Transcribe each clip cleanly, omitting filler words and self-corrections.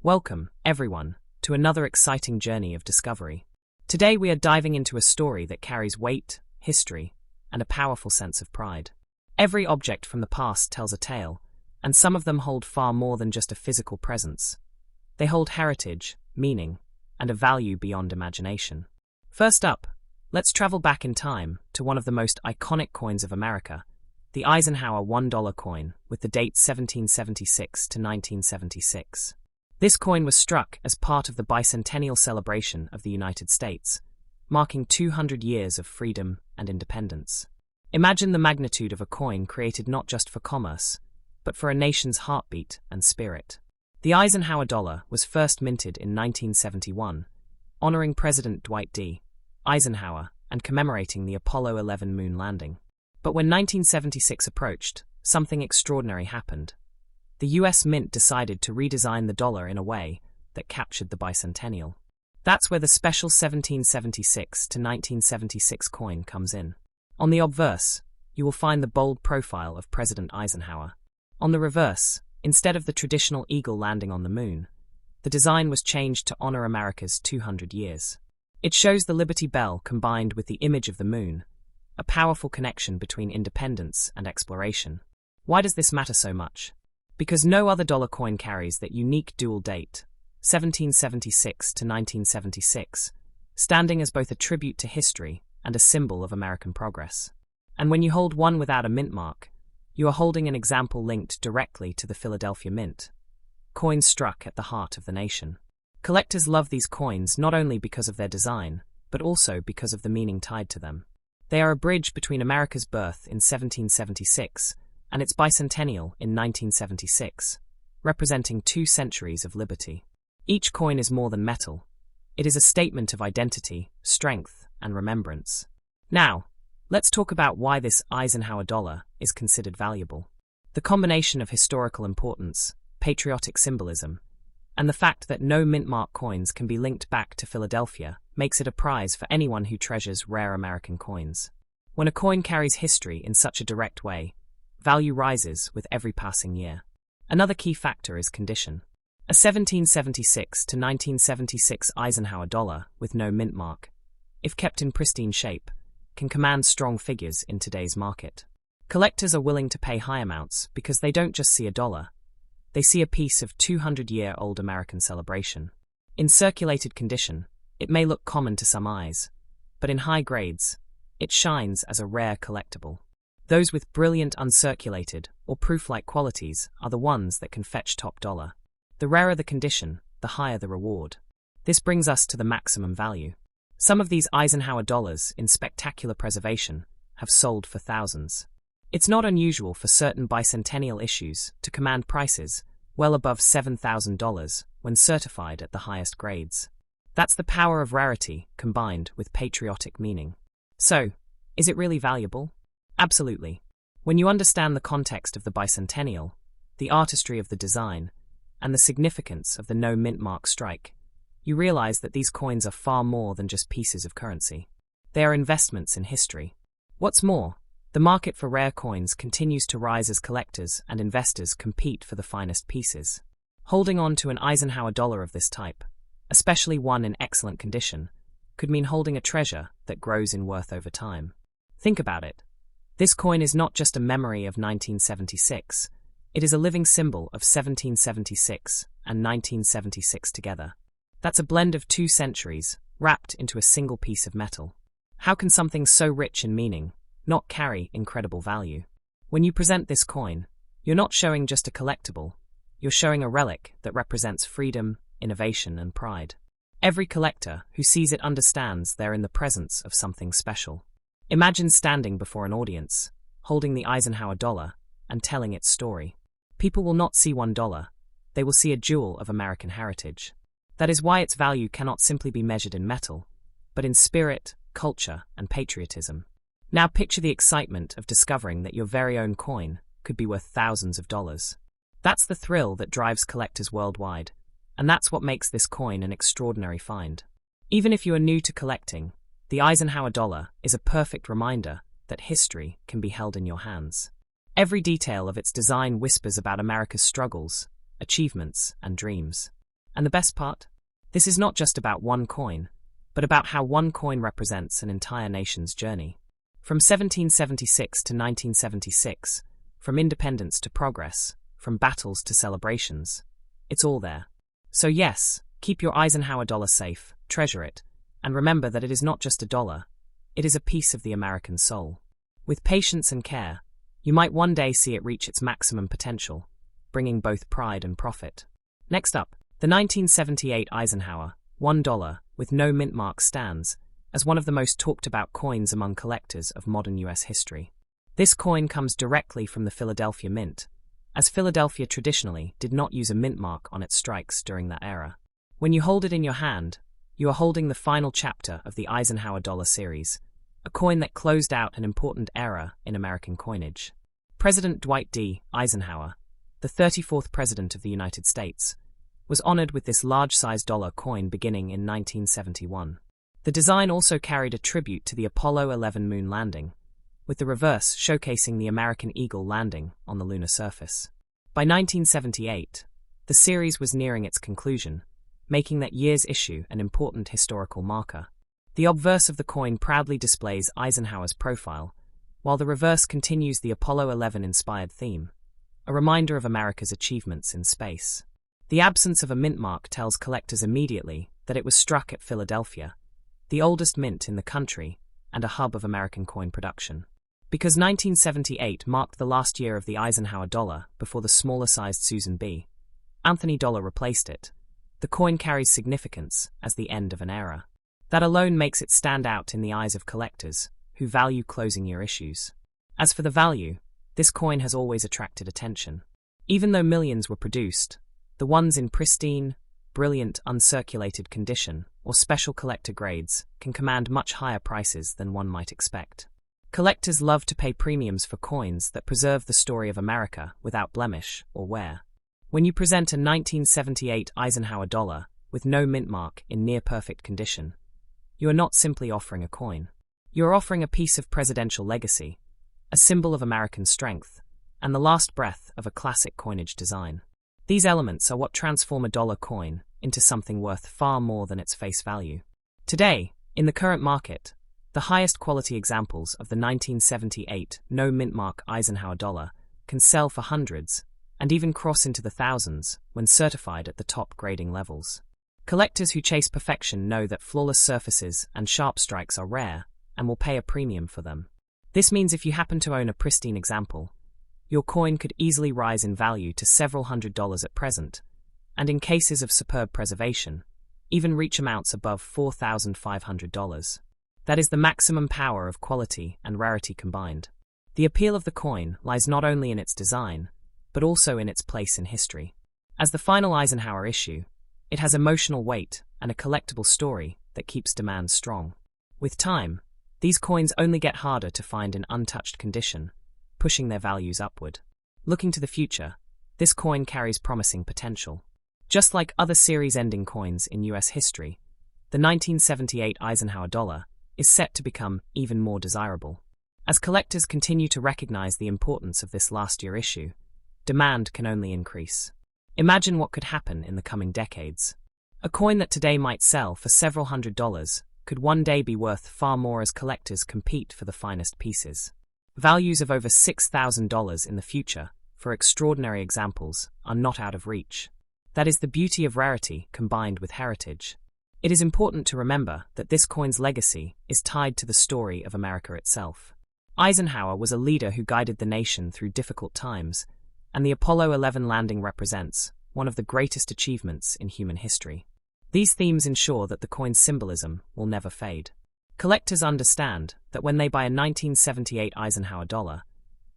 Welcome, everyone, to another exciting journey of discovery. Today we are diving into a story that carries weight, history, and a powerful sense of pride. Every object from the past tells a tale, and some of them hold far more than just a physical presence. They hold heritage, meaning, and a value beyond imagination. First up, let's travel back in time to one of the most iconic coins of America, the Eisenhower $1 coin, with the date 1776 to 1976. This coin was struck as part of the bicentennial celebration of the United States, marking 200 years of freedom and independence. Imagine the magnitude of a coin created not just for commerce, but for a nation's heartbeat and spirit. The Eisenhower dollar was first minted in 1971, honoring President Dwight D. Eisenhower and commemorating the Apollo 11 moon landing. But when 1976 approached, something extraordinary happened. The US Mint decided to redesign the dollar in a way that captured the bicentennial. That's where the special 1776 to 1976 coin comes in. On the obverse, you will find the bold profile of President Eisenhower. On the reverse, instead of the traditional eagle landing on the moon, the design was changed to honor America's 200 years. It shows the Liberty Bell combined with the image of the moon, a powerful connection between independence and exploration. Why does this matter so much? Because no other dollar coin carries that unique dual date, 1776 to 1976, standing as both a tribute to history and a symbol of American progress. And when you hold one without a mint mark, you are holding an example linked directly to the Philadelphia Mint, coins struck at the heart of the nation. Collectors love these coins not only because of their design, but also because of the meaning tied to them. They are a bridge between America's birth in 1776 and its bicentennial in 1976, representing 2 centuries of liberty. Each coin is more than metal. It is a statement of identity, strength, and remembrance. Now, let's talk about why this Eisenhower dollar is considered valuable. The combination of historical importance, patriotic symbolism, and the fact that no mint-mark coins can be linked back to Philadelphia makes it a prize for anyone who treasures rare American coins. When a coin carries history in such a direct way, value rises with every passing year. Another key factor is condition. A 1776 to 1976 Eisenhower dollar with no mint mark, if kept in pristine shape, can command strong figures in today's market. Collectors are willing to pay high amounts because they don't just see a dollar. They see a piece of 200-year-old American celebration. In circulated condition, it may look common to some eyes, but in high grades, it shines as a rare collectible. Those with brilliant uncirculated or proof-like qualities are the ones that can fetch top dollar. The rarer the condition, the higher the reward. This brings us to the maximum value. Some of these Eisenhower dollars in spectacular preservation have sold for thousands. It's not unusual for certain bicentennial issues to command prices well above $7,000 when certified at the highest grades. That's the power of rarity combined with patriotic meaning. So, is it really valuable? Absolutely. When you understand the context of the bicentennial, the artistry of the design, and the significance of the no mint mark strike, you realize that these coins are far more than just pieces of currency. They are investments in history. What's more, the market for rare coins continues to rise as collectors and investors compete for the finest pieces. Holding on to an Eisenhower dollar of this type, especially one in excellent condition, could mean holding a treasure that grows in worth over time. Think about it. This coin is not just a memory of 1976, it is a living symbol of 1776 and 1976 together. That's a blend of 2 centuries, wrapped into a single piece of metal. How can something so rich in meaning not carry incredible value? When you present this coin, you're not showing just a collectible, you're showing a relic that represents freedom, innovation, and pride. Every collector who sees it understands they're in the presence of something special. Imagine standing before an audience, holding the Eisenhower dollar, and telling its story. People will not see $1, they will see a jewel of American heritage. That is why its value cannot simply be measured in metal, but in spirit, culture, and patriotism. Now picture the excitement of discovering that your very own coin could be worth thousands of dollars. That's the thrill that drives collectors worldwide, and that's what makes this coin an extraordinary find. Even if you are new to collecting, the Eisenhower dollar is a perfect reminder that history can be held in your hands. Every detail of its design whispers about America's struggles, achievements, and dreams. And the best part? This is not just about one coin, but about how one coin represents an entire nation's journey. From 1776 to 1976, from independence to progress, from battles to celebrations, it's all there. So yes, keep your Eisenhower dollar safe, treasure it, and remember that it is not just a dollar, it is a piece of the American soul. With patience and care, you might one day see it reach its maximum potential, bringing both pride and profit. Next up, the 1978 Eisenhower $1 with no mint mark stands as one of the most talked about coins among collectors of modern US history. This coin comes directly from the Philadelphia Mint, as Philadelphia traditionally did not use a mint mark on its strikes during that era. When you hold it in your hand, you are holding the final chapter of the Eisenhower dollar series, a coin that closed out an important era in American coinage. President Dwight D. Eisenhower, the 34th President of the United States, was honored with this large-sized dollar coin beginning in 1971. The design also carried a tribute to the Apollo 11 moon landing, with the reverse showcasing the American Eagle landing on the lunar surface. By 1978, the series was nearing its conclusion, making that year's issue an important historical marker. The obverse of the coin proudly displays Eisenhower's profile, while the reverse continues the Apollo 11-inspired theme, a reminder of America's achievements in space. The absence of a mint mark tells collectors immediately that it was struck at Philadelphia, the oldest mint in the country and a hub of American coin production. Because 1978 marked the last year of the Eisenhower dollar before the smaller-sized Susan B. Anthony dollar replaced it, the coin carries significance as the end of an era. That alone makes it stand out in the eyes of collectors who value closing-year issues. As for the value, this coin has always attracted attention. Even though millions were produced, the ones in pristine, brilliant, uncirculated condition or special collector grades can command much higher prices than one might expect. Collectors love to pay premiums for coins that preserve the story of America without blemish or wear. When you present a 1978 Eisenhower dollar with no mint mark in near-perfect condition, you are not simply offering a coin. You are offering a piece of presidential legacy, a symbol of American strength, and the last breath of a classic coinage design. These elements are what transform a dollar coin into something worth far more than its face value. Today, in the current market, the highest quality examples of the 1978 no mint mark Eisenhower dollar can sell for hundreds and even cross into the thousands when certified at the top grading levels. Collectors who chase perfection know that flawless surfaces and sharp strikes are rare and will pay a premium for them. This means if you happen to own a pristine example, your coin could easily rise in value to several $100s at present, and in cases of superb preservation, even reach amounts above $4,500. That is the maximum power of quality and rarity combined. The appeal of the coin lies not only in its design, but also in its place in history. As the final Eisenhower issue, it has emotional weight and a collectible story that keeps demand strong. With time, these coins only get harder to find in untouched condition, pushing their values upward. Looking to the future, this coin carries promising potential. Just like other series-ending coins in US history, the 1978 Eisenhower dollar is set to become even more desirable. As collectors continue to recognize the importance of this last-year issue, demand can only increase. Imagine what could happen in the coming decades. A coin that today might sell for several $100s could one day be worth far more as collectors compete for the finest pieces. Values of over $6,000 in the future, for extraordinary examples, are not out of reach. That is the beauty of rarity combined with heritage. It is important to remember that this coin's legacy is tied to the story of America itself. Eisenhower was a leader who guided the nation through difficult times, and the Apollo 11 landing represents one of the greatest achievements in human history. These themes ensure that the coin's symbolism will never fade. Collectors understand that when they buy a 1978 Eisenhower dollar,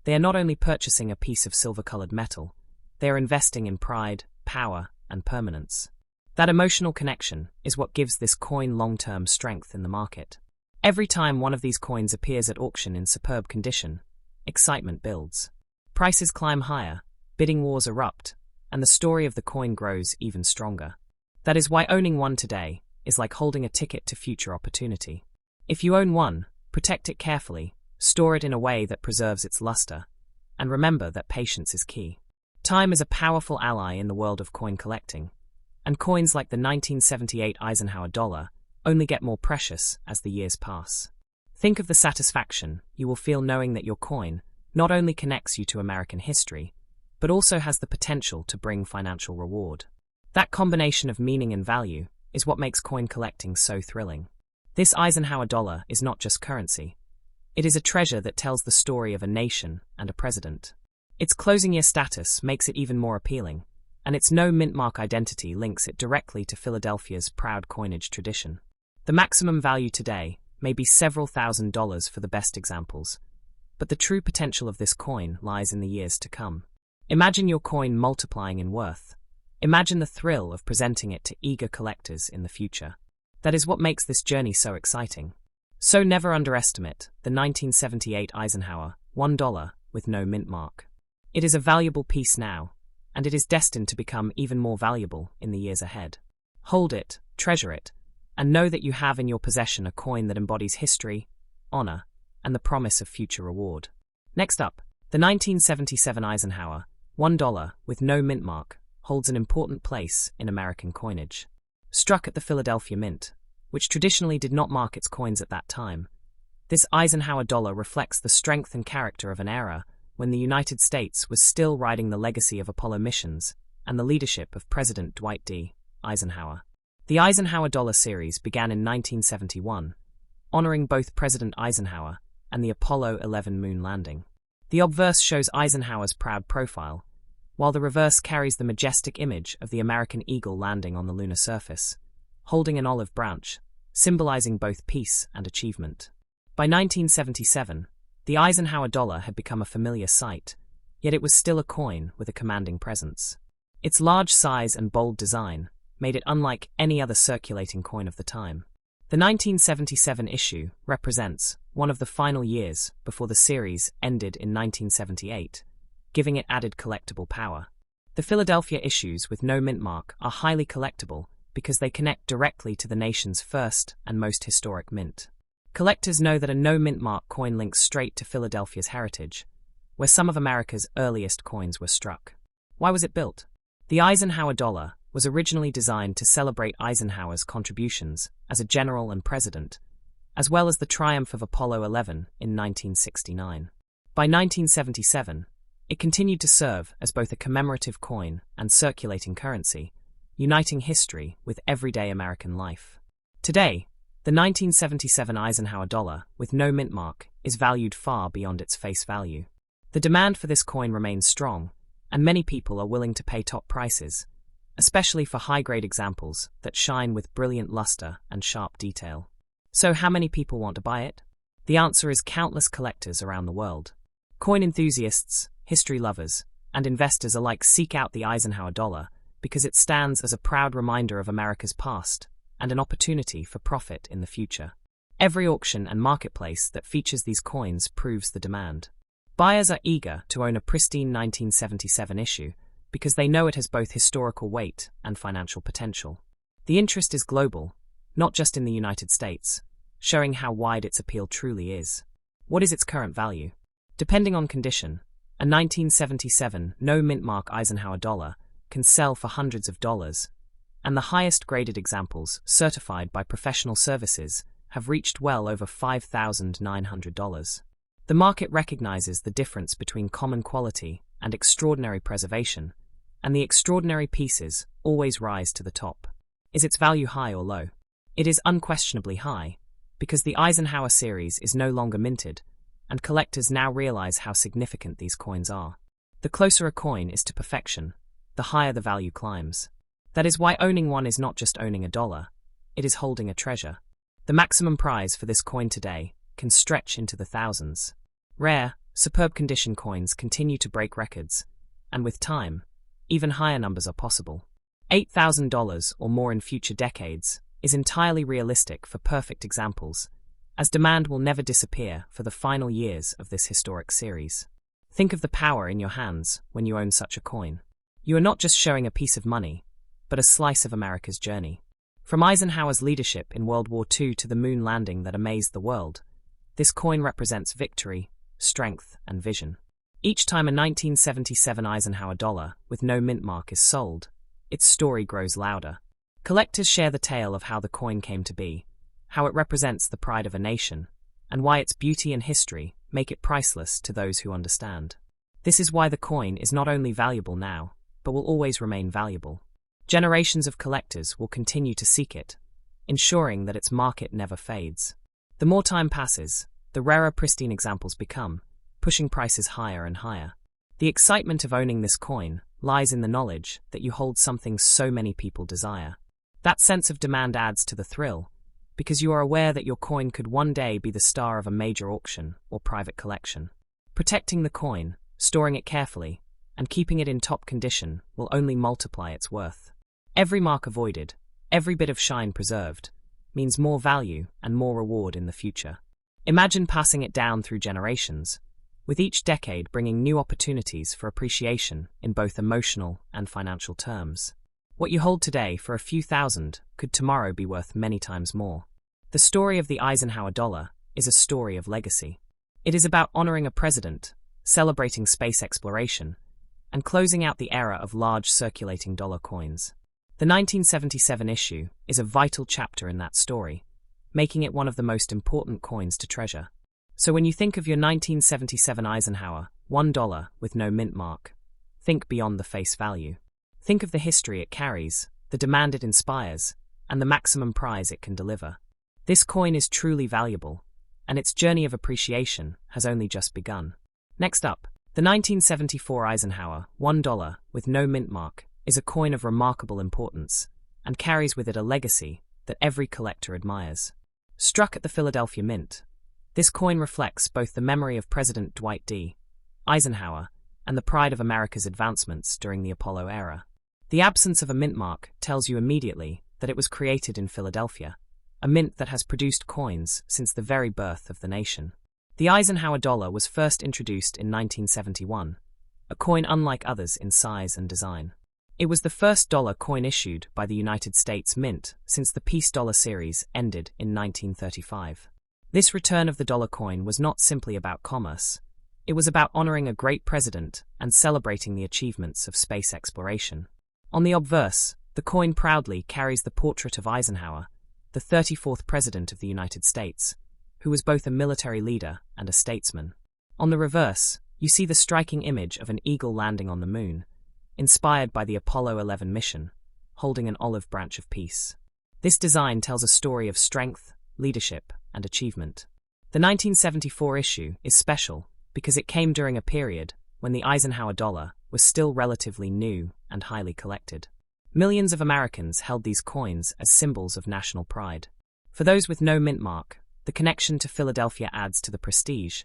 they are not only purchasing a piece of silver-colored metal, they are investing in pride, power, and permanence. That emotional connection is what gives this coin long-term strength in the market. Every time one of these coins appears at auction in superb condition, excitement builds. Prices climb higher, bidding wars erupt, and the story of the coin grows even stronger. That is why owning one today is like holding a ticket to future opportunity. If you own one, protect it carefully, store it in a way that preserves its luster, and remember that patience is key. Time is a powerful ally in the world of coin collecting, And coins like the 1978 Eisenhower dollar only get more precious as the years pass. Think of the satisfaction you will feel knowing that your coin not only connects you to American history, but also has the potential to bring financial reward. That combination of meaning and value is what makes coin collecting so thrilling. This Eisenhower dollar is not just currency. It is a treasure that tells the story of a nation and a president. Its closing year status makes it even more appealing, and its no mint mark identity links it directly to Philadelphia's proud coinage tradition. The maximum value today may be several $1,000s for the best examples, but the true potential of this coin lies in the years to come. Imagine your coin multiplying in worth. Imagine the thrill of presenting it to eager collectors in the future. That is what makes this journey so exciting. So never underestimate the 1978 Eisenhower $1 with no mint mark. It is a valuable piece now, and it is destined to become even more valuable in the years ahead. Hold it, treasure it, and know that you have in your possession a coin that embodies history, honor, and the promise of future reward. Next up, the 1977 Eisenhower $1 with no mint mark holds an important place in American coinage. Struck at the Philadelphia Mint, which traditionally did not mark its coins at that time, this Eisenhower dollar reflects the strength and character of an era when the United States was still riding the legacy of Apollo missions and the leadership of President Dwight D. Eisenhower. The Eisenhower dollar series began in 1971, honoring both President Eisenhower and the Apollo 11 moon landing. The obverse shows Eisenhower's proud profile, while the reverse carries the majestic image of the American eagle landing on the lunar surface, holding an olive branch, symbolizing both peace and achievement. By 1977, the Eisenhower dollar had become a familiar sight, yet it was still a coin with a commanding presence. Its large size and bold design made it unlike any other circulating coin of the time. The 1977 issue represents one of the final years before the series ended in 1978, giving it added collectible power. The Philadelphia issues with no mint mark are highly collectible because they connect directly to the nation's first and most historic mint. Collectors know that a no mint mark coin links straight to Philadelphia's heritage, where some of America's earliest coins were struck. Why was it built? The Eisenhower dollar was originally designed to celebrate Eisenhower's contributions as a general and president, as well as the triumph of Apollo 11 in 1969. By 1977, it continued to serve as both a commemorative coin and circulating currency, uniting history with everyday American life. Today, the 1977 Eisenhower dollar with no mint mark is valued far beyond its face value. The demand for this coin remains strong, and many people are willing to pay top prices, especially for high-grade examples that shine with brilliant luster and sharp detail. So how many people want to buy it? The answer is countless collectors around the world. Coin enthusiasts, history lovers, and investors alike seek out the Eisenhower dollar because it stands as a proud reminder of America's past and an opportunity for profit in the future. Every auction and marketplace that features these coins proves the demand. Buyers are eager to own a pristine 1977 issue because they know it has both historical weight and financial potential. The interest is global, not just in the United States, showing how wide its appeal truly is. What is its current value? Depending on condition, a 1977 no mint mark Eisenhower dollar can sell for hundreds of dollars, and the highest graded examples, certified by professional services, have reached well over $5,900. The market recognizes the difference between common quality and extraordinary preservation, and the extraordinary pieces always rise to the top. Is its value high or low? It is unquestionably high, because the Eisenhower series is no longer minted, and collectors now realize how significant these coins are. The closer a coin is to perfection, the higher the value climbs. That is why owning one is not just owning a dollar, it is holding a treasure. The maximum prize for this coin today can stretch into the thousands. Rare, superb condition coins continue to break records, and with time, even higher numbers are possible. $8,000 or more in future decades is entirely realistic for perfect examples, as demand will never disappear for the final years of this historic series. Think of the power in your hands when you own such a coin. You are not just showing a piece of money, but a slice of America's journey. From Eisenhower's leadership in World War II to the moon landing that amazed the world, this coin represents victory, strength, and vision. Each time a 1977 Eisenhower dollar with no mint mark is sold, its story grows louder. Collectors share the tale of how the coin came to be, how it represents the pride of a nation, and why its beauty and history make it priceless to those who understand. This is why the coin is not only valuable now, but will always remain valuable. Generations of collectors will continue to seek it, ensuring that its market never fades. The more time passes, the rarer pristine examples become, pushing prices higher and higher. The excitement of owning this coin lies in the knowledge that you hold something so many people desire. That sense of demand adds to the thrill, because you are aware that your coin could one day be the star of a major auction or private collection. Protecting the coin, storing it carefully, and keeping it in top condition will only multiply its worth. Every mark avoided, every bit of shine preserved, means more value and more reward in the future. Imagine passing it down through generations, with each decade bringing new opportunities for appreciation in both emotional and financial terms. What you hold today for a few thousand could tomorrow be worth many times more. The story of the Eisenhower dollar is a story of legacy. It is about honoring a president, celebrating space exploration, and closing out the era of large circulating dollar coins. The 1977 issue is a vital chapter in that story, making it one of the most important coins to treasure. So when you think of your 1977 Eisenhower $1 with no mint mark, think beyond the face value. Think of the history it carries, the demand it inspires, and the maximum prize it can deliver. This coin is truly valuable, and its journey of appreciation has only just begun. Next up, the 1974 Eisenhower $1 with no mint mark is a coin of remarkable importance and carries with it a legacy that every collector admires. Struck at the Philadelphia Mint, this coin reflects both the memory of President Dwight D. Eisenhower and the pride of America's advancements during the Apollo era. The absence of a mint mark tells you immediately that it was created in Philadelphia, a mint that has produced coins since the very birth of the nation. The Eisenhower dollar was first introduced in 1971, a coin unlike others in size and design. It was the first dollar coin issued by the United States Mint since the Peace Dollar series ended in 1935. This return of the dollar coin was not simply about commerce. It was about honoring a great president and celebrating the achievements of space exploration. On the obverse, the coin proudly carries the portrait of Eisenhower, the 34th President of the United States, who was both a military leader and a statesman. On the reverse, you see the striking image of an eagle landing on the moon, inspired by the Apollo 11 mission, holding an olive branch of peace. This design tells a story of strength, leadership, and achievement. The 1974 issue is special because it came during a period when the Eisenhower dollar was still relatively new and highly collected. Millions of Americans held these coins as symbols of national pride. For those with no mint mark, the connection to Philadelphia adds to the prestige,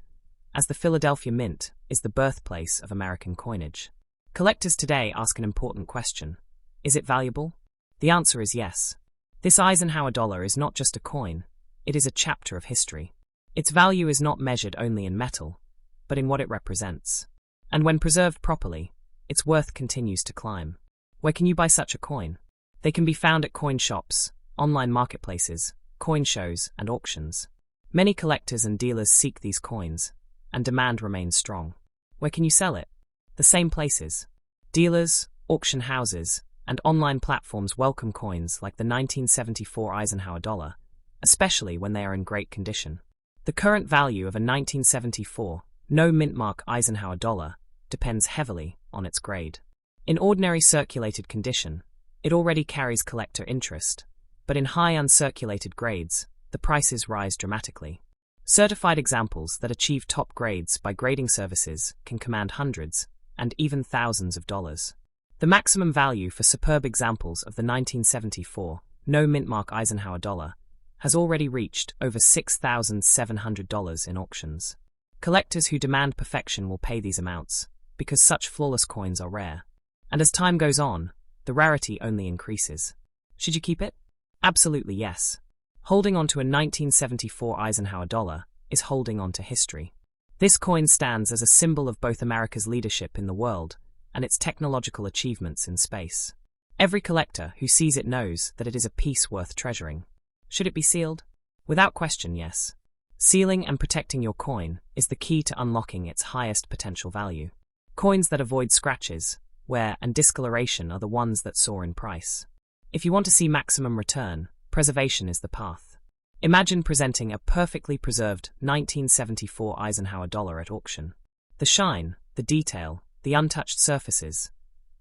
as the Philadelphia Mint is the birthplace of American coinage. Collectors today ask an important question. Is it valuable? The answer is yes. This Eisenhower dollar is not just a coin, it is a chapter of history. Its value is not measured only in metal, but in what it represents. And when preserved properly, its worth continues to climb. Where can you buy such a coin? They can be found at coin shops, online marketplaces, coin shows, and auctions. Many collectors and dealers seek these coins, and demand remains strong. Where can you sell it? The same places. Dealers, auction houses, and online platforms welcome coins like the 1974 Eisenhower dollar, especially when they are in great condition. The current value of a 1974 no mint mark Eisenhower dollar depends heavily on its grade. In ordinary circulated condition, it already carries collector interest, but in high uncirculated grades, the prices rise dramatically. Certified examples that achieve top grades by grading services can command hundreds and even thousands of dollars. The maximum value for superb examples of the 1974 no mint mark Eisenhower dollar has already reached over $6,700 in auctions. Collectors who demand perfection will pay these amounts, because such flawless coins are rare. And as time goes on, the rarity only increases. Should you keep it? Absolutely yes. Holding on to a 1974 Eisenhower dollar is holding on to history. This coin stands as a symbol of both America's leadership in the world and its technological achievements in space. Every collector who sees it knows that it is a piece worth treasuring. Should it be sealed? Without question, yes. Sealing and protecting your coin is the key to unlocking its highest potential value. Coins that avoid scratches, wear, and discoloration are the ones that soar in price. If you want to see maximum return, preservation is the path. Imagine presenting a perfectly preserved 1974 Eisenhower dollar at auction. The shine, the detail, the untouched surfaces,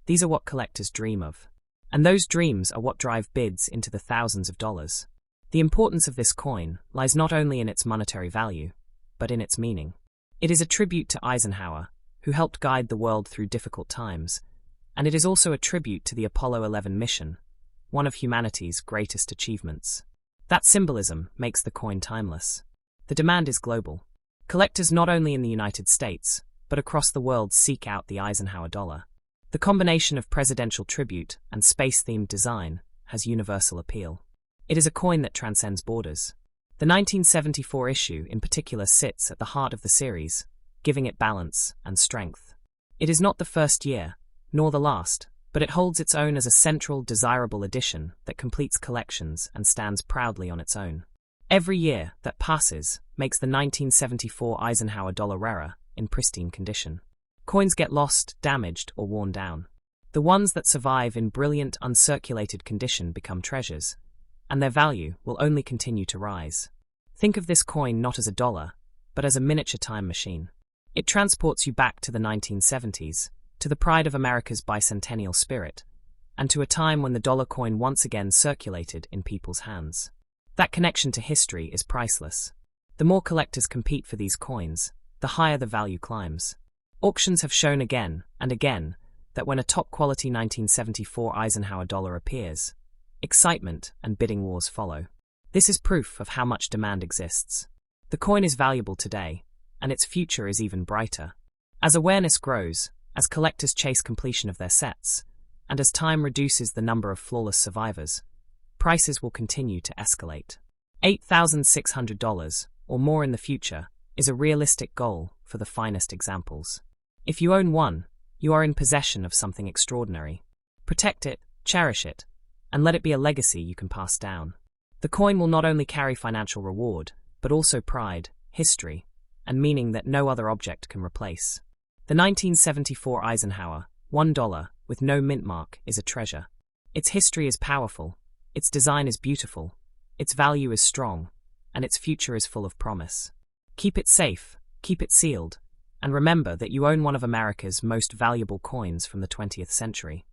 these are what collectors dream of. And those dreams are what drive bids into the thousands of dollars. The importance of this coin lies not only in its monetary value, but in its meaning. It is a tribute to Eisenhower, who helped guide the world through difficult times, and it is also a tribute to the Apollo 11 mission, one of humanity's greatest achievements. That symbolism makes the coin timeless. The demand is global. Collectors not only in the United States, but across the world seek out the Eisenhower dollar. The combination of presidential tribute and space-themed design has universal appeal. It is a coin that transcends borders. The 1974 issue in particular sits at the heart of the series, giving it balance and strength. It is not the first year, nor the last, but it holds its own as a central, desirable addition that completes collections and stands proudly on its own. Every year that passes makes the 1974 Eisenhower dollar rarer in pristine condition. Coins get lost, damaged, or worn down. The ones that survive in brilliant, uncirculated condition become treasures, and their value will only continue to rise. Think of this coin not as a dollar, but as a miniature time machine. It transports you back to the 1970s, to the pride of America's bicentennial spirit, and to a time when the dollar coin once again circulated in people's hands. That connection to history is priceless. The more collectors compete for these coins, the higher the value climbs. Auctions have shown again and again that when a top-quality 1974 Eisenhower dollar appears, excitement and bidding wars follow. This is proof of how much demand exists. The coin is valuable today, and its future is even brighter. As awareness grows, as collectors chase completion of their sets, and as time reduces the number of flawless survivors, prices will continue to escalate. $8,600 or more in the future is a realistic goal for the finest examples. If you own one, you are in possession of something extraordinary. Protect it, cherish it, and let it be a legacy you can pass down. The coin will not only carry financial reward, but also pride, history, and meaning that no other object can replace. The 1974 Eisenhower, $1 with no mint mark, is a treasure. Its history is powerful, its design is beautiful, its value is strong, and its future is full of promise. Keep it safe, keep it sealed, and remember that you own one of America's most valuable coins from the 20th century.